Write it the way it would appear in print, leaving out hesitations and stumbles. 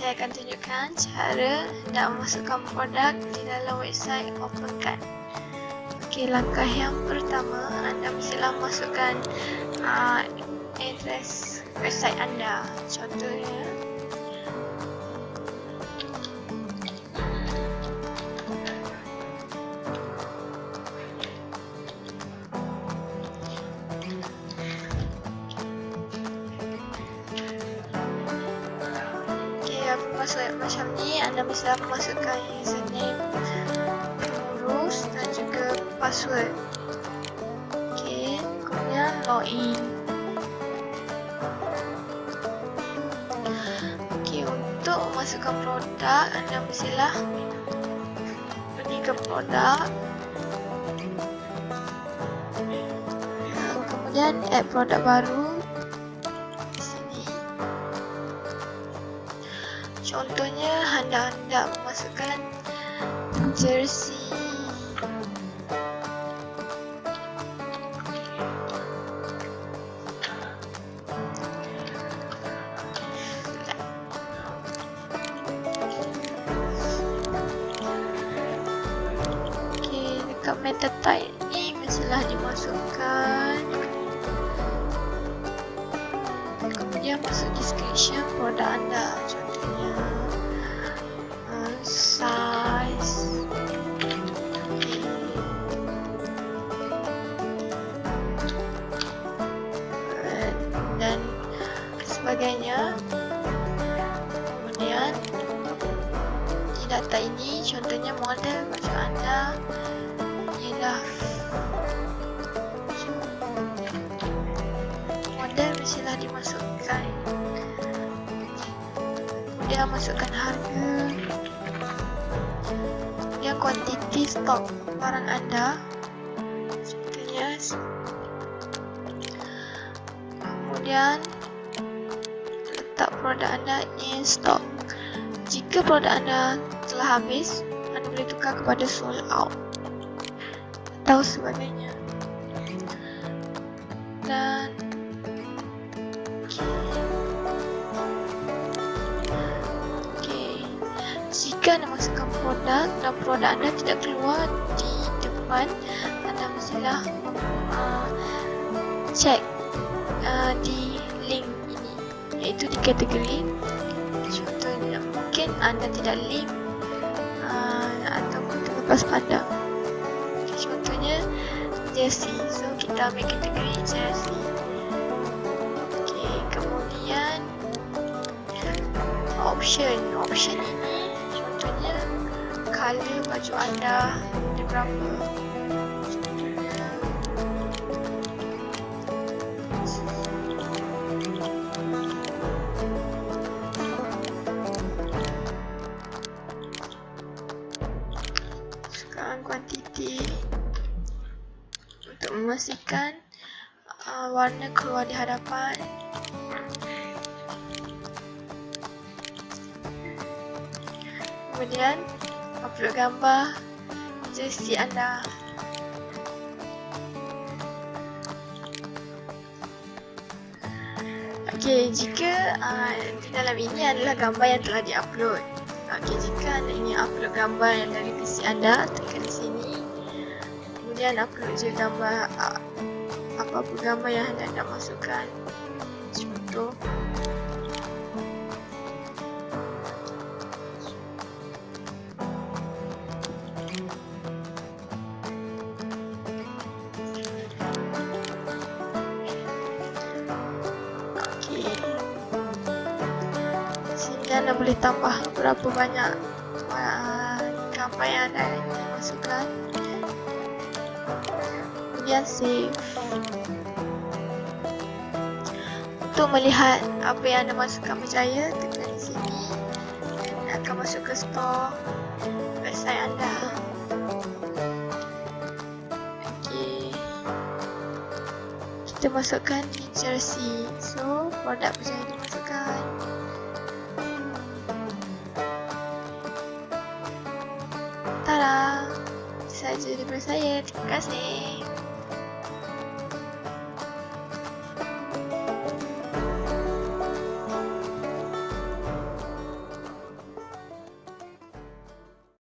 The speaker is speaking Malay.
Saya akan tunjukkan cara nak memasukkan produk di dalam website Opencart. Okey, langkah yang pertama, anda mestilah masukkan address website anda. Contohnya password macam ni, anda mestilah memasukkan username, pengurus dan juga password. Okey, kemudian login. Okey, untuk memasukkan produk, anda mestilah pergi ke produk, kemudian add produk baru. Contohnya, anda hendak memasukkan jersey. Okey, dekat meta type ni mestilah dimasukkan. Kemudian masuk description produk anda. Contohnya size, dan sebagainya. Kemudian di data ini, contohnya model baju anda ialah model mestilah dimasukkan. Kemudian masukkan harga, kemudian kuantiti stok barang anda, contohnya. Kemudian letak produk anda in stock. Jika produk anda telah habis, anda boleh tukar kepada sold out atau sebagainya. Dan jika anda masukkan produk dan produk anda tidak keluar di depan, anda mestilah cek di link ini, iaitu di kategori. Contohnya, mungkin anda tidak link ataupun terlepas pandang. Contohnya jersey, so kita ambil kategori jersey. Okey, kemudian option ini, contohnya color baju anda ada berapa. Contohnya sekarang kuantiti untuk memastikan warna keluar di hadapan. Kemudian upload gambar jersey anda. Okey, jika di dalam ini adalah gambar yang telah diupload. Okey, jika anda ingin upload gambar yang dari PC anda, tekan di sini. Kemudian upload je gambar, apa-apa gambar yang anda nak masukkan. Contoh anda boleh tambah berapa banyak gambar yang anda ingin masukkan. Kemudian save. Untuk melihat apa yang anda masukkan berjaya, tekan di sini dan akan masuk ke store website anda. Okey, kita masukkan di jersey, so produk berjaya dimasukkan. Tada! Itu sahaja daripada saya. Terima kasih.